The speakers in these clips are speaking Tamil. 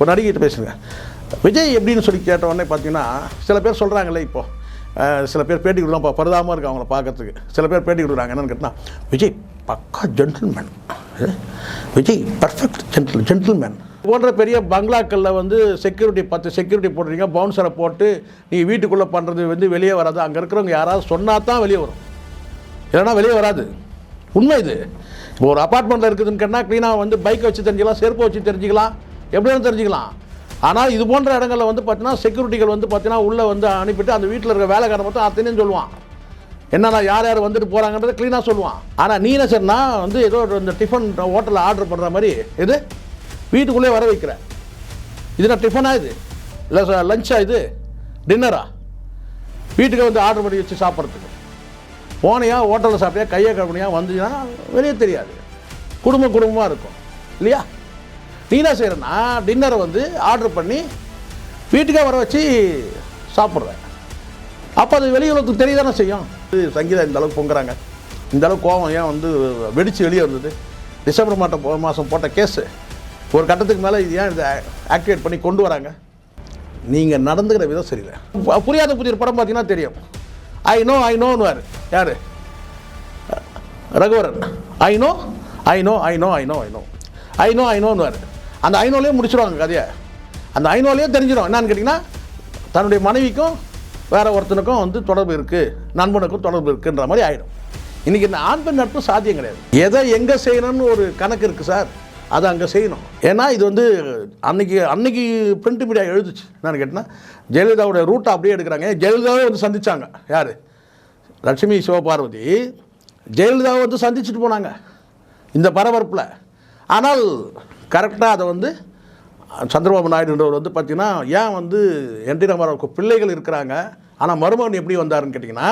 ஒரு நடிகைகிட்ட பேசுங்க. விஜய் எப்படின்னு சொல்லி கேட்ட உடனே பார்த்தீங்கன்னா சில பேர் சொல்கிறாங்களே இப்போது சில பேர் பேட்டி கொடுக்கலாம் பரிதாபமாக இருக்குது அவங்கள பார்க்கறதுக்கு. சில பேர் பேட்டி கொடுக்குறாங்க என்னென்னு கேட்டால் விஜய் பக்கா ஜென்டில்மேன், விஜய் பர்ஃபெக்ட் ஜென்டில்மேன் போன்ற பெரிய பங்களாக்களில் வந்து செக்யூரிட்டி போடுறீங்க, பவுன்சரை போட்டு நீ வீட்டுக்குள்ளே பண்ணுறது வந்து வெளியே வராது. அங்கே இருக்கிறவங்க யாராவது சொன்னால் தான் வெளியே வரும், இல்லைன்னா வெளியே வராது. உண்மை இது. இப்போ ஒரு அப்பார்ட்மெண்ட்டில் இருக்குதுன்னு கேட்டால் க்ளீனாக வந்து பைக்கை வச்சு தெரிஞ்சுக்கலாம், செருப்பை வச்சு தெரிஞ்சுக்கலாம், எப்படின்னு தெரிஞ்சுக்கலாம். ஆனால் இது போன்ற இடங்களில் வந்து பார்த்தீங்கன்னா செக்யூரிட்டிகள் வந்து பார்த்தீங்கன்னா உள்ளே வந்து அனுப்பிட்டு அந்த வீட்டில் இருக்க வேலைக்காரன் மட்டும் அத்தனையும் சொல்லுவான், என்னன்னா யார் யார் வந்துட்டு போகிறாங்கன்றதை க்ளீனாக சொல்லுவான். ஆனால் நீ என்ன சரினா வந்து ஏதோ இந்த டிஃபன் ஹோட்டலில் ஆர்டர் பண்ணுற மாதிரி இது வீட்டுக்குள்ளே வர வைக்கிற. இது நான் டிஃபனா, இது இல்லை லஞ்சா, இது டின்னரா, வீட்டுக்கு வந்து ஆர்டர் பண்ணி வச்சு சாப்பிட்றதுக்கு போனியா, ஹோட்டலில் சாப்பிட்டியா, கையை கழுவினியா, வந்துச்சுன்னா வெளியே தெரியாது, குடும்பமாக இருக்கும் இல்லையா. நீ என்ன செய்கிறேன்னா டின்னரை வந்து ஆர்டர் பண்ணி வீட்டுக்கே வர வச்சு சாப்பிட்றேன். அப்போ அது வெளி உலகத்துக்கு தெரிய தானே செய்யும். சங்கீதா இந்த அளவுக்கு பொங்குறாங்க, இந்த அளவுக்கு கோவம் ஏன் வந்து வெடித்து வெளியே வந்தது. டிசம்பர் மாதம் போட்ட கேஸு ஒரு கட்டத்துக்கு மேலே இது ஏன் இதை ஆக்டிவேட் பண்ணி கொண்டு வராங்க. நீங்கள் நடந்துக்கிற விதம் சரியில்லை. புரியாத புதிய படம் பார்த்தீங்கன்னா தெரியும். ஐ நோன்னு யார் ரகுவரன், ஐ நோன்னு அந்த ஐநோலேயே முடிச்சிடுவாங்க கதையை. அந்த ஐநோலேயே தெரிஞ்சிடும் என்னன்னு கேட்டிங்கன்னா தன்னுடைய மனைவிக்கும் வேறு ஒருத்தனுக்கும் வந்து தொடர்பு இருக்குது, நண்பனுக்கும் தொடர்பு இருக்குன்ற மாதிரி ஆகிடும். இன்றைக்கி இந்த ஆண் பெண் நட்பு சாத்தியம் கிடையாது. எதை எங்கே செய்யணும்னு ஒரு கணக்கு இருக்குது சார், அதை அங்கே செய்யணும். ஏன்னா இது வந்து அன்னைக்கு பிரிண்ட் மீடியா எழுதுச்சு. என்னன்னு கேட்டிங்கன்னா ஜெயலலிதாவுடைய ரூட்டை அப்படியே எடுக்கிறாங்க. ஜெயலலிதாவே வந்து சந்தித்தாங்க. யார்? லட்சுமி சிவபார்வதி ஜெயலலிதாவை வந்து சந்திச்சுட்டு போனாங்க இந்த பரபரப்பில். ஆனால் கரெக்டாக அதை வந்து சந்திரபாபு நாயுடுன்றவர் வந்து பார்த்திங்கன்னா ஏன் வந்து என்டி ராமாராவுக்கு பிள்ளைகள் இருக்கிறாங்க, ஆனால் மருமகன் எப்படி வந்தாருன்னு கேட்டிங்கன்னா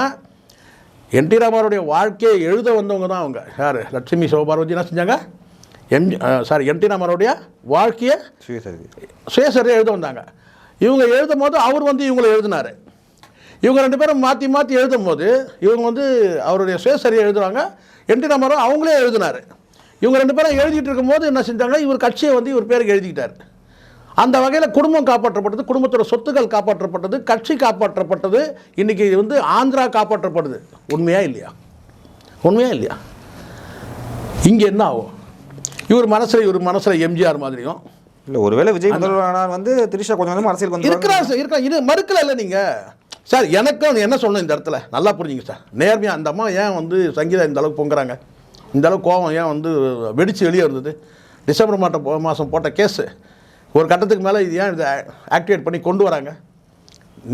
என்டி ராமாராவுடைய வாழ்க்கையை எழுத வந்தவங்க தான் அவங்க. யார்? லட்சுமி சிவபார்வதி என்ன செஞ்சாங்க, என்டி ராமாராவுடைய வாழ்க்கையை சுயசரிதை எழுத வந்தாங்க. இவங்க எழுதும் போது அவர் வந்து இவங்களை எழுதினார். இவங்க ரெண்டு பேரும் மாற்றி எழுதும் போது இவங்க வந்து அவருடைய சுயசரிதை எழுதுவாங்க, என்டி ராமாராவ் அவங்களே எழுதினார். இவங்க ரெண்டு பேரும் எழுதிட்டு இருக்கும்போது என்ன செஞ்சாங்க, இவர் கட்சியை வந்து இவர் பேருக்கு எழுதிக்கிட்டார். அந்த வகையில் குடும்பம் காப்பாற்றப்பட்டது, குடும்பத்தோட சொத்துக்கள் காப்பாற்றப்பட்டது, கட்சி காப்பாற்றப்பட்டது. இன்றைக்கி வந்து ஆந்திரா காப்பாற்றப்படுது. உண்மையா இல்லையா? இங்கே என்ன ஆகும்? இவர் மனசில் எம்ஜிஆர் மாதிரியும் இல்லை, ஒருவேளை விஜய் முதல்வரானார் வந்து திரிஷா கொஞ்சம் அரசியல் வந்து இருக்கிறா. இது மறுக்கல இல்லை நீங்கள் சார். எனக்கும் என்ன சொல்லணும் இந்த இடத்துல நல்லா புரிஞ்சுங்க சார். நேர்மையாக அந்த அம்மா ஏன் வந்து சங்கீதா இந்த அளவுக்கு பொங்குறாங்க, இந்த அளவுக்கு கோவம் ஏன் வந்து வெடித்து வெளியே இருந்தது. டிசம்பர் மாதம் போட்ட கேஸு ஒரு கட்டத்துக்கு மேலே இது ஏன் இதை ஆக்டிவேட் பண்ணி கொண்டு வராங்க.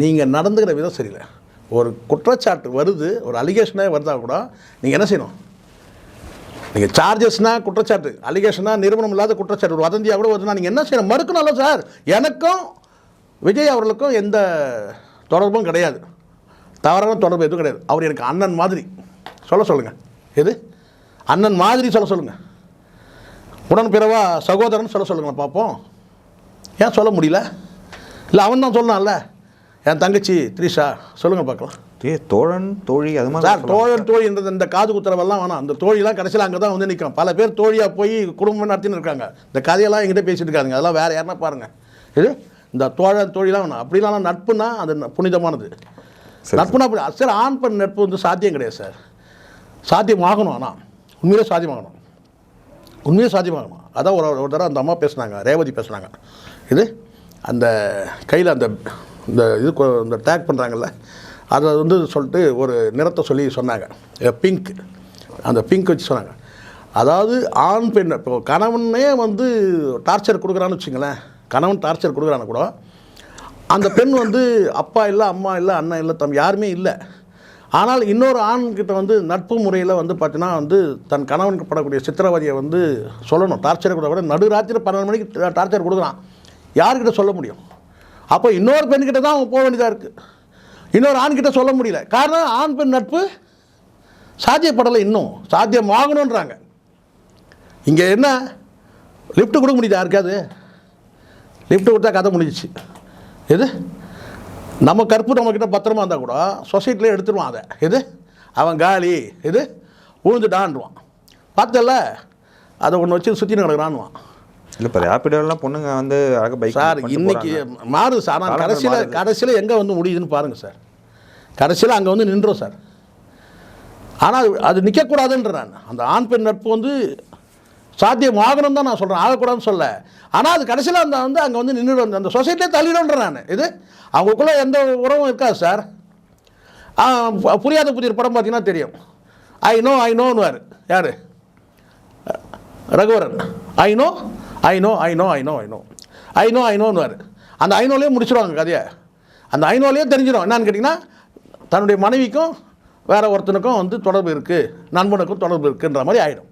நீங்கள் நடந்துக்கிற விதம் சரியில்லை. ஒரு குற்றச்சாட்டு வருது, ஒரு அலிகேஷனாக வருதா கூட நீங்கள் என்ன செய்யணும், நீங்கள் சார்ஜஸ்னால் குற்றச்சாட்டு, அலிகேஷனாக நிறுவனம் இல்லாத குற்றச்சாட்டு, ஒரு வதந்தியாக கூட வருதுன்னா நீங்கள் என்ன செய்யணும், மறுக்கணும்ல சார். எனக்கும் விஜய் அவர்களுக்கும் எந்த தொடர்பும் கிடையாது, தவறான தொடர்பு எதுவும் கிடையாது. அவர் எனக்கு அண்ணன் மாதிரி சொல்லுங்கள். எது அண்ணன் மாதிரி சொல்லுங்கள். உடன்பிறவா சகோதரன் சொல்லுங்களேன் பார்ப்போம். ஏன் சொல்ல முடியல? இல்லை அவன் தான் சொல்லலாம்ல, என் தங்கச்சி திரிஷா சொல்லுங்கள் பார்க்கலாம். தோழன் தோழி அது மாதிரி சார், தோழன் தோழி இந்த காது குத்துறவெல்லாம் வேணாம். அந்த தோழிலாம் கடைசியில் அங்கே தான் வந்து நிற்கும். பல பேர் தோழியாக போய் குடும்பம் நடத்தின்னு இருக்காங்க. இந்த கதையெல்லாம் எங்கிட்ட பேசிட்டு இருக்காங்க. அதெல்லாம் வேறு யாருன்னா பாருங்கள். இது இந்த தோழன் தோழிலாம் வேணாம். அப்படிலாம் நட்புனா அது புனிதமானது. நட்புனா அப்படி சார். ஆண் பெண் நட்பு வந்து சாத்தியம் கிடையாது சார். சாத்தியமாகணும், ஆனால் உண்மையிலே சாத்தியமாகணும். அதான் ஒரு தடவை அந்த அம்மா பேசுனாங்க, ரேவதி பேசுனாங்க. இது அந்த கையில் அந்த இந்த டேக் பண்ணுறாங்கல்ல, அதை வந்து சொல்லிட்டு ஒரு நிறத்தை சொல்லி சொன்னாங்க, பிங்க். அந்த பிங்க் வச்சு சொன்னாங்க. அதாவது ஆண் பெண் இப்போ கணவனே வந்து டார்ச்சர் கொடுக்குறான்னு வச்சுங்களேன், கணவன் டார்ச்சர் கொடுக்குறான்னு கூட அந்த பெண் வந்து அப்பா இல்லை, அம்மா இல்லை, அண்ணன் இல்லை, தம்பி யாருமே இல்லை. ஆனால் இன்னொரு ஆண்கிட்ட வந்து நட்பு முறையில் வந்து பார்த்தீங்கன்னா வந்து தன் கணவனுக்கு படக்கூடிய சித்திரவதையை வந்து சொல்லணும். டார்ச்சர் கூட நடுராத்திரி 12 மணிக்கு டார்ச்சர் கொடுக்குறான். யார்கிட்ட சொல்ல முடியும்? அப்போ இன்னொரு பெண்கிட்ட தான் அவங்க போக வேண்டியதாக இருக்குது. இன்னொரு ஆண்கிட்ட சொல்ல முடியல. காரணம் ஆண் பெண் நட்பு சாத்தியப்படலை, இன்னும் சாத்தியமாகணுன்றாங்க. இங்கே என்ன லிஃப்ட்டு கொடுக்க முடியுது யாருக்காது? லிஃப்ட்டு கொடுத்தா கதை முடிஞ்சிச்சு. எது நம்ம கற்பு நம்மக்கிட்ட பத்திரமா இருந்தால் கூட சொசைட்டிலே எடுத்துருவான் அதை. எது அவன் காலி, எது விழுந்துட்டான்டுவான். பார்த்தல அதை ஒன்று வச்சு சுற்றி கிடக்குறான்வான். இல்லை இப்போ ரேப்பிடோலாம் பொண்ணுங்க வந்து அழகாக பைக் சார் இன்னைக்கு மாறுது சார். ஆனால் கடைசியில் எங்கே வந்து முடியுதுன்னு பாருங்கள் சார். கடைசியில் அங்கே வந்து நின்றோம் சார். ஆனால் அது நிற்கக்கூடாதுன்ற நான் அந்த ஆண் பெண் நட்பு வந்து சாத்தியம் ஆகணும் தான் நான் சொல்கிறேன், ஆகக்கூடாதுன்னு சொல்ல. ஆனால் அது கடைசியில் அந்த வந்து அங்கே வந்து நின்றுடும், அந்த சொசைட்டியே தள்ளிடும்ன்ற நான். இது அவங்களுக்குள்ளே எந்த உறவும் இருக்காது சார். புரியாத புதிய படம் பார்த்தீங்கன்னா தெரியும். ஐ நோன்னுவார் யார், ரகுவரன். ஐநோன்னுவார். அந்த ஐநோலேயே முடிச்சிடுவாங்க கதையை. அந்த ஐநோலேயே தெரிஞ்சிடும் என்னான்னு கேட்டிங்கன்னா, தன்னுடைய மனைவிக்கும் வேறு ஒருத்தனுக்கும் வந்து தொடர்பு இருக்குது, நண்பனுக்கும் தொடர்பு இருக்குன்ற மாதிரி ஆகிடும்.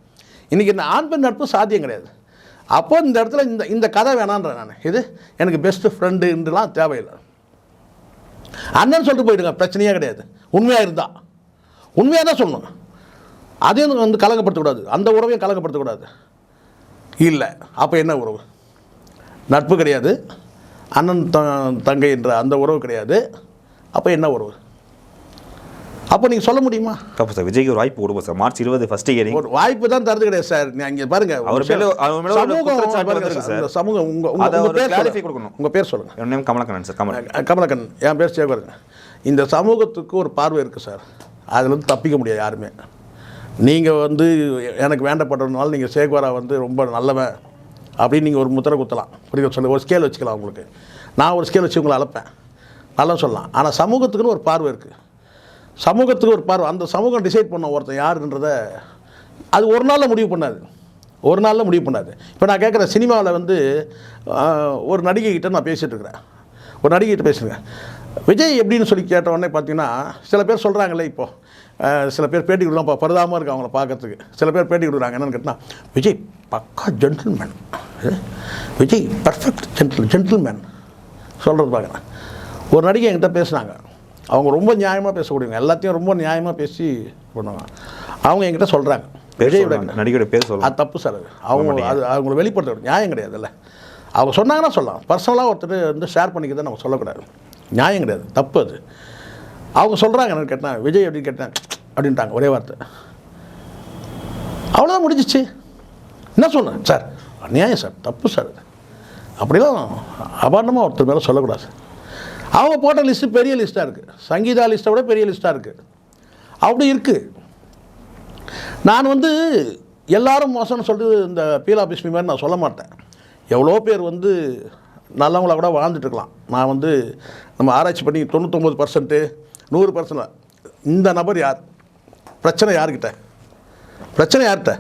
இன்றைக்கி இந்த ஆண் பெண் நட்பு சாத்தியம் கிடையாது. அப்போ இந்த இடத்துல இந்த கதை வேணான்றேன் நான். இது எனக்கு பெஸ்ட்டு ஃப்ரெண்டுலாம் தேவையில்லை. அண்ணன் சொல்லிட்டு போயிடுங்க, பிரச்சனையே கிடையாது. உண்மையாக இருந்தால் உண்மையாக தான் சொல்லணும். அதையும் வந்து கலங்கப்படுத்தக்கூடாது, அந்த உறவையும் கலங்கப்படுத்தக்கூடாது. இல்லை அப்போ என்ன உறவு? நட்பு கிடையாது, அண்ணன் தங்கை என்ற அந்த உறவு கிடையாது. அப்போ என்ன உறவு? அப்போ நீங்கள் சொல்ல முடியுமா? தப்பு சார். விஜய்க்கு ஒரு வாய்ப்பு கொடுப்போம் சார். March 20 first hearing. ஒரு வாய்ப்பு தான் தரது கிடையாது சார். இங்கே பாருங்க, சமூகம் உங்கள் பேர் சொல்லுங்கள். என் நேம் கமலக்கண்ணன் சார். கமலக்கண்ணன். என் பேர் சேகரன். இந்த சமூகத்துக்கு ஒரு பார்வை இருக்குது சார், அதுலேருந்து தப்பிக்க முடியாது யாருமே. நீங்கள் வந்து எனக்கு வேண்டப்படுறதுனால நீங்கள் சேகுவாரா வந்து ரொம்ப நல்லவன் அப்படின்னு நீங்கள் ஒரு முத்திரை குத்தலாம், புரியுது சொல்லி ஒரு ஸ்கேல் வச்சுக்கலாம். உங்களுக்கு நான் ஒரு ஸ்கேல் வச்சு உங்களை அழைப்பேன், நல்லா சொல்லலாம். ஆனால் சமூகத்துக்குன்னு ஒரு பார்வை இருக்குது. சமூகத்துக்கு ஒரு பார்வை, அந்த சமூகம் டிசைட் பண்ண ஒருத்தன் யாருன்றதை அது ஒரு நாளில் முடிவு பண்ணாது, ஒரு நாளில் முடிவு பண்ணாது. இப்போ நான் கேட்குற சினிமாவில் வந்து ஒரு நடிகைக்கிட்ட நான் பேசிகிட்டு இருக்கிறேன், ஒரு நடிகைகிட்ட பேசுகிறேன். விஜய் எப்படின்னு சொல்லி கேட்ட உடனே பார்த்தீங்கன்னா, சில பேர் சொல்கிறாங்களே இப்போது, சில பேர் பேட்டி கொடுக்கலாம், பரிதாபமாக இருக்குது அவங்கள பார்க்கறதுக்கு. சில பேர் பேட்டி கொடுக்குறாங்க, என்னென்னு கேட்டால், விஜய் பக்கா ஜென்டில்மேன், விஜய் பர்ஃபெக்ட் ஜென்டில்மேன் சொல்கிறது பார்க்குறேன். ஒரு நடிகை என்கிட்ட பேசுனாங்க, அவங்க ரொம்ப நியாயமாக பேசக்கூடியவங்க, எல்லாத்தையும் ரொம்ப நியாயமாக பேசி பண்ணுவாங்க. அவங்க என்கிட்ட சொல்கிறாங்க, விஜயோட நடிகையோட பேர் சொல்லுங்கள், அது தப்பு சார். அது அவங்கள வெளிப்படுத்த நியாயம் கிடையாது. இல்லை அவங்க சொன்னாங்கன்னா சொல்லலாம், பர்சனலாக ஒருத்தர் வந்து ஷேர் பண்ணிக்கிறத நம்ம சொல்லக்கூடாது, நியாயம் கிடையாது, தப்பு அது. அவங்க சொல்கிறாங்க, எனக்கு கேட்டேன் விஜய் அப்படின்னு கேட்டேன் அப்படின்ட்டாங்க ஒரே வார்த்தை. அவ்வளோதான் முடிஞ்சிச்சு. என்ன சொன்னேன் சார், நியாயம் சார், தப்பு சார், அப்படிலாம் அபாண்டமாக ஒருத்தர் மேலே சொல்லக்கூடாது. அவங்க போட்ட லிஸ்ட்டு பெரிய லிஸ்ட்டாக இருக்குது, சங்கீதா லிஸ்ட்டை விட பெரிய லிஸ்ட்டாக இருக்குது. அப்படி இருக்குது. நான் வந்து எல்லாரும் மோசம்னு சொல்லிட்டு இந்த பீலா பிஸ்மி மாதிரி நான் சொல்ல மாட்டேன். எவ்வளோ பேர் வந்து நல்லவங்களாக கூட வாழ்ந்துட்டுருக்கலாம். நான் வந்து நம்ம ஆராய்ச்சி பண்ணி 99%, 100% இந்த நபர் யார், பிரச்சனை யார்கிட்ட, பிரச்சனை யார்கிட்ட,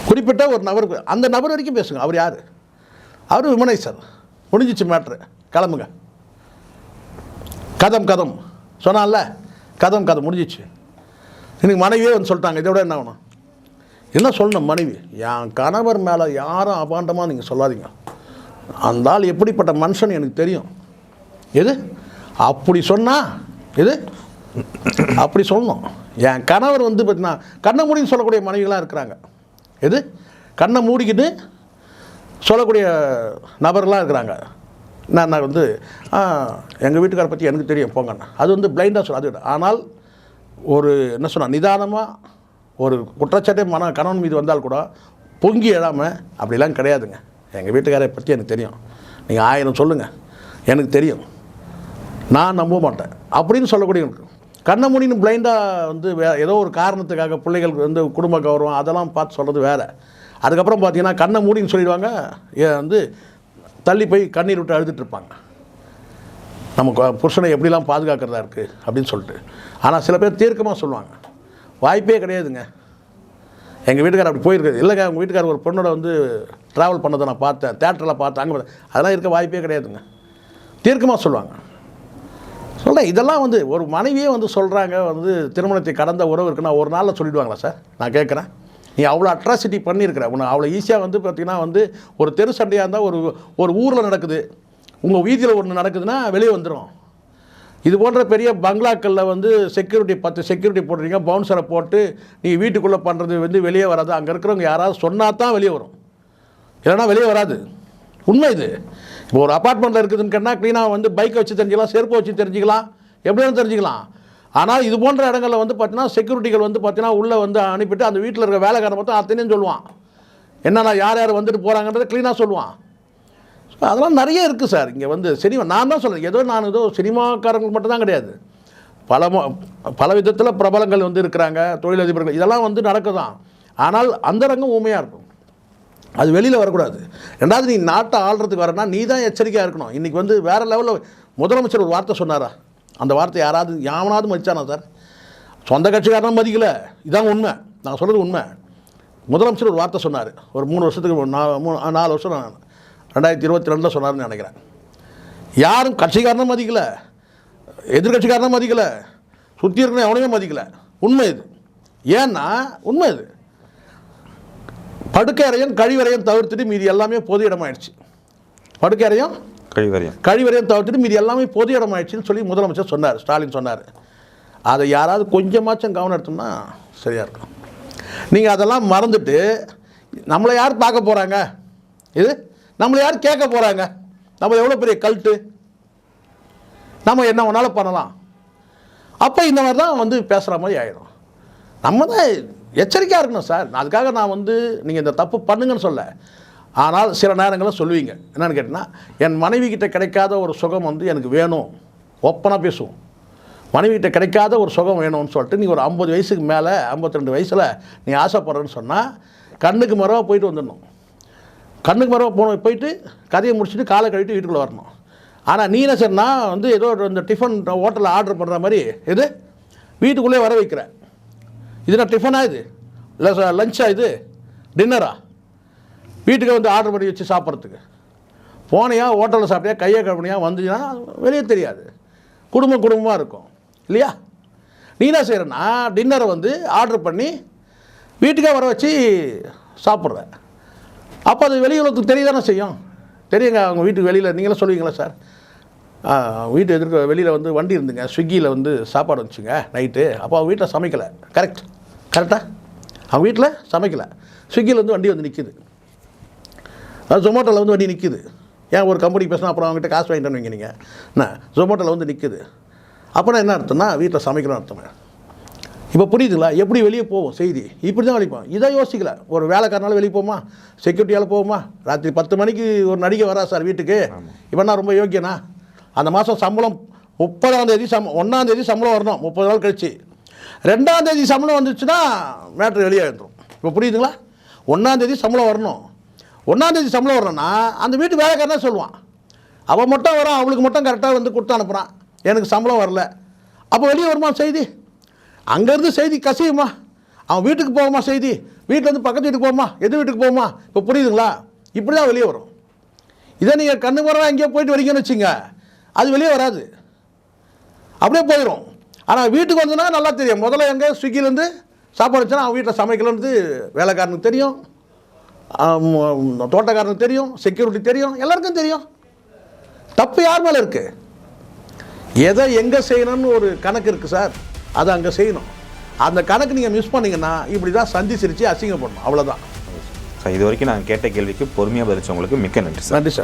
குறிப்பிட்ட ஒரு நபர், அந்த நபர் வரைக்கும் பேசுங்க. அவர் யார்? அவர் விமனைசர். முடிஞ்சிச்சு மேட்ரு, கிளம்புங்க. கதம் சொன்னால, கதம் முடிஞ்சிச்சு. இன்னைக்கு மனைவியே வந்து சொல்லிட்டாங்க, இதை விட என்ன வேணும்? என்ன சொல்லணும்? மனைவி, என் கணவர் மேலே யாரும் அபாண்டமாக நீங்கள் சொல்லாதீங்க, அந்த ஆள் எப்படிப்பட்ட மனுஷன் எனக்கு தெரியும். எது அப்படி சொன்னால், எது அப்படி சொல்லணும். என் கணவர் வந்து பார்த்தீங்கன்னா கண்ணை மூடின்னு சொல்லக்கூடிய மனைவிகளாக இருக்கிறாங்க. எது கண்ணை மூடிக்கிட்டு சொல்லக்கூடிய நபர்களாக இருக்கிறாங்க. நான் வந்து எங்கள் வீட்டுக்காரை பற்றி எனக்கு தெரியும் போங்கண்ணா, அது வந்து பிளைண்டாக சொல்ல. அது ஆனால் ஒரு என்ன சொன்னால் நிதானமாக ஒரு குற்றச்சாட்டை கணவன் மீது வந்தால் கூட பொங்கி எழாமல் அப்படிலாம் கிடையாதுங்க. எங்கள் வீட்டுக்காரை பற்றி எனக்கு தெரியும், நீங்கள் 1000 சொல்லுங்கள், எனக்கு தெரியும், நான் நம்ப மாட்டேன் அப்படின்னு சொல்லக்கூடிய கண்ணை மூடின்னு பிளைண்டாக வந்து ஏதோ ஒரு காரணத்துக்காக பிள்ளைகளுக்கு வந்து குடும்ப கௌரவம் அதெல்லாம் பார்த்து சொல்கிறது வேறு. அதுக்கப்புறம் பார்த்தீங்கன்னா கண்ணை மூடின்னு சொல்லிடுவாங்க, வந்து தள்ளி போய் கண்ணீர் விட்டு அழுதுட்டுருப்பாங்க, நம்ம புருஷனை எப்படிலாம் பாதுகாக்கிறதா இருக்குது அப்படின்னு சொல்லிட்டு. ஆனால் சில பேர் தீர்க்கமாக சொல்லுவாங்க, வாய்ப்பே கிடையாதுங்க, எங்கள் வீட்டுக்காரர் அப்படி போயிருக்குது, இல்லைங்க உங்கள் வீட்டுக்காரர் ஒரு பொண்ணோட வந்து ட்ராவல் பண்ணதை நான் பார்த்தேன், தேட்டரில் பார்த்தேன், அங்கே அதெல்லாம் இருக்க வாய்ப்பே கிடையாதுங்க, தீர்க்கமாக சொல்லுவாங்க. சொல்கிறேன், இதெல்லாம் வந்து ஒரு மனைவியே வந்து சொல்கிறாங்க, வந்து திருமணத்தை கடந்த உறவு இருக்குன்னா ஒரு நாளில் சொல்லிவிடுவாங்களா சார்? நான் கேட்குறேன். நீ அவ்வளோ அட்ராசிட்டி பண்ணியிருக்கிற, உன்னை அவ்வளோ ஈஸியாக வந்து பார்த்திங்கன்னா வந்து ஒரு தெரு சண்டையாக இருந்தால் ஒரு ஊரில் நடக்குது, உங்கள் வீதியில் ஒன்று நடக்குதுன்னா வெளியே வந்துடும். இது போன்ற பெரிய பங்களாக்களில் வந்து செக்யூரிட்டி 10 செக்யூரிட்டி போடுறீங்க, பவுன்சரை போட்டு நீங்கள் வீட்டுக்குள்ளே பண்ணுறது வந்து வெளியே வராது. அங்கே இருக்கிறவங்க யாராவது சொன்னால் தான் வெளியே வரும், இல்லைன்னா வெளியே வராது. உண்மை இது. இப்போ ஒரு அப்பார்ட்மெண்ட்டில் இருக்குதுன்னு கேட்டால் க்ளீனாக வந்து பைக்கை வச்சு தெரிஞ்சுக்கலாம், செருப்பை வச்சு தெரிஞ்சுக்கலாம், எப்படின்னு தெரிஞ்சுக்கலாம். ஆனால் இது போன்ற இடங்களில் வந்து பார்த்தீங்கன்னா செக்யூரிட்டிகள் வந்து பார்த்தீங்கன்னா உள்ளே வந்து அனுப்பிட்டு அந்த வீட்டில் இருக்க வேலைக்காரன் பார்த்தா அத்தனையும் சொல்லுவான், என்னன்னா யார் யார் வந்துட்டு போகிறாங்கன்றதை க்ளீனாக சொல்லுவான். ஸோ அதெல்லாம் நிறைய இருக்குது சார். இங்கே வந்து சினிமா நான் தான் சொல்கிறேன், நான் ஏதோ சினிமாக்காரங்களுக்கு மட்டும் தான் கிடையாது, பல விதத்தில் பிரபலங்கள் வந்து இருக்கிறாங்க, தொழிலதிபர்கள், இதெல்லாம் வந்து நடக்குதான். ஆனால் அந்த ரங்கம் ஊமையாக இருக்கும், அது வெளியில் வரக்கூடாது. ரெண்டாவது நீ நாட்டை ஆள்றதுக்கு வரனா நீ தான் எச்சரிக்கையாக இருக்கணும். இன்றைக்கி வந்து வேறு லெவலில் முதலமைச்சர் ஒரு வார்த்தை சொன்னாரா, அந்த வார்த்தை யாவனாவது மதிச்சானா சார்? சொந்த கட்சிக்காரனும் மதிக்கலை, இதாங்க உண்மை, நான் சொல்கிறது உண்மை. முதலமைச்சர் ஒரு வார்த்தை சொன்னார் ஒரு 3 வருஷத்துக்கு 4 வருஷம் 2022 சொன்னார்னு நினைக்கிறேன். யாரும் கட்சிக்காரனும் மதிக்கலை, எதிர்கட்சிக்காரனும் மதிக்கலை, சுற்றி இருக்கணும் எவனையுமே மதிக்கலை. உண்மை இது. ஏன்னா உண்மை இது. படுக்கை அறையும் கழிவறையும் தவிர்த்துட்டு மீதி எல்லாமே பொது இடமாயிடுச்சு. படுக்கை அறையும் கழிவறையும் தவிர்த்துட்டு மீதி எல்லாமே பொது இடமாயிடுச்சுன்னு சொல்லி முதலமைச்சர் சொன்னார், ஸ்டாலின் சொன்னார். அதை யாராவது கொஞ்சமாச்சும் கவனம் எடுத்தோம்னா சரியாக இருக்கும். நீங்கள் அதெல்லாம் மறந்துட்டு நம்மளை யார் பார்க்க போகிறாங்க, இது நம்மளை யார் கேட்க போகிறாங்க, நம்ம எவ்வளோ பெரிய கல்ட்டு, நம்ம என்ன வேணாலும் பண்ணலாம், அப்போ இந்த மாதிரி தான் வந்து பேசுகிற மாதிரி ஆகிடும். நம்ம தான் எச்சரிக்கையாக இருக்கணும் சார். அதுக்காக நான் வந்து நீங்கள் இந்த தப்பு பண்ணுங்கன்னு சொல்ல, ஆனால் சில நேரங்களில் சொல்லுவீங்க. என்னென்னு கேட்டிங்கன்னா, என் மனைவி கிட்ட கிடைக்காத ஒரு சுகம் வந்து எனக்கு வேணும், ஓப்பனாக பேசுவோம். மனைவி கிட்ட கிடைக்காத ஒரு சுகம் வேணும்னு சொல்லிட்டு நீ ஒரு 50 வயசுக்கு மேலே 52 வயசில் நீ ஆசைப்படுறேன்னு சொன்னால் கண்ணுக்கு மரவாக போயிட்டு வந்துடணும். கண்ணுக்கு மரவாக போயிட்டு கதையை முடிச்சுட்டு காலை கழிட்டு வீட்டுக்குள்ளே வரணும். ஆனால் நீ என்ன சரினா வந்து ஏதோ இந்த டிஃபன் ஹோட்டலில் ஆர்டர் பண்ணுற மாதிரி இது வீட்டுக்குள்ளே வர வைக்கிற. இது நான் டிஃபனா, இது இல்லை லஞ்சா, இது டின்னரா, வீட்டுக்கு வந்து ஆர்டர் பண்ணி வச்சு சாப்பிட்றதுக்கு போனியா, ஹோட்டலில் சாப்பிட்டியா, கையை கழுவினியா, வந்துச்சுன்னா வெளியே தெரியாது, குடும்பமாக இருக்கும் இல்லையா? நீ என்ன செய்கிறன்னா டின்னரை வந்து ஆர்டர் பண்ணி வீட்டுக்கே வர வச்சு சாப்பிட்ற. அப்போ அது வெளி உலகத்துக்கு தெரிய தானே செய்யும். தெரியுங்க, அவங்க வீட்டுக்கு வெளியில் நீங்களும் சொல்லுவீங்களா சார், வீட்டு எதிர்க்க வெளியில் வந்து வண்டி இருந்துங்க, ஸ்விக்கியில் வந்து சாப்பாடு வந்துச்சுங்க நைட்டு, அப்போ அவங்க வீட்டில் சமைக்கலை. கரெக்டாக அவங்க வீட்டில் சமைக்கலை, ஸ்விக்கியில் வந்து வண்டி வந்து நிற்கிது, அது ஜொமேட்டோவில் வந்து வண்டி நிற்கிது. ஏன் ஒரு கம்பெனி பேசினா அப்புறம் அவங்ககிட்ட காசு வாங்கிட்டேன்னு வைங்க, நீங்கள் என்ன ஜொமேட்டோவில் வந்து நிற்குது, அப்போனா என்ன அர்த்தம்னா வீட்டில் சமைக்கணும்னு அர்த்தம். இப்போ புரியுதுங்களா எப்படி வெளியே போவோம் செய்தி? இப்படி தான் வெளிப்போம். இதை யோசிக்கல. ஒரு வேலைக்காரனால வெளியே போமா, செக்யூரிட்டியால் போகுமா? ராத்திரி 10 மணிக்கு ஒரு நடிகை வரா சார் வீட்டுக்கு, இப்போ நான் ரொம்ப யோக்கியனா? அந்த மாதம் சம்பளம் 30ஆம் தேதி 1ஆம் தேதி சம்பளம் வரணும், 30 நாள் கழிச்சு. 2ஆம் தேதி சம்பளம் வந்துச்சுன்னா மேட்ரு வெளியே எழுந்துடும். இப்போ புரியுதுங்களா? 1ஆம் தேதி சம்பளம் வரணும், 1ஆம் தேதி சம்பளம் வரணும்னா அந்த வீட்டு வேலைக்காரனா சொல்லுவான், அவன் மட்டும் வரான், அவளுக்கு மட்டும் கரெக்டாக வந்து கொடுத்து அனுப்புகிறான், எனக்கு சம்பளம் வரல. அப்போ வெளியே வருமா செய்தி? அங்கேருந்து செய்தி கசியுமா? அவன் வீட்டுக்கு போகுமா செய்தி? வீட்டிலேருந்து பக்கத்து வீட்டுக்கு போகுமா, எது வீட்டுக்கு போகுமா? இப்போ புரியுதுங்களா? இப்படி தான் வெளியே வரும். இதை நீங்கள் கண்ணு மரம் எங்கேயோ போயிட்டு வரீங்கன்னு வச்சுங்க, அது வெளியே வராது, அப்படியே போயிடும். ஆனால் வீட்டுக்கு வந்ததுன்னா நல்லா தெரியும். முதல்ல எங்கே ஸ்விக்கிலேருந்து சாப்பாடு வச்சுன்னா அவன் வீட்டில் சமைக்கலன்றது வேலைக்காரனுக்கு தெரியும், தோட்டக்காரனுக்கு தெரியும், செக்யூரிட்டி தெரியும், எல்லாருக்கும் தெரியும். தப்பு யார் மேலே இருக்குது? எதை எங்கே செய்யணும்னு ஒரு கணக்கு இருக்குது சார், அதை அங்கே செய்யணும். அந்த கணக்கு நீங்கள் மிஸ் பண்ணிங்கன்னா இப்படி தான் சந்தி சிரித்து அசிங்கப்படணும், அவ்வளோதான். இது வரைக்கும் நான் கேட்ட கேள்விக்கு பொறுமையாக பதிலளிச்சவங்களுக்கு மிக்க நன்றி சார். நன்றி சார்.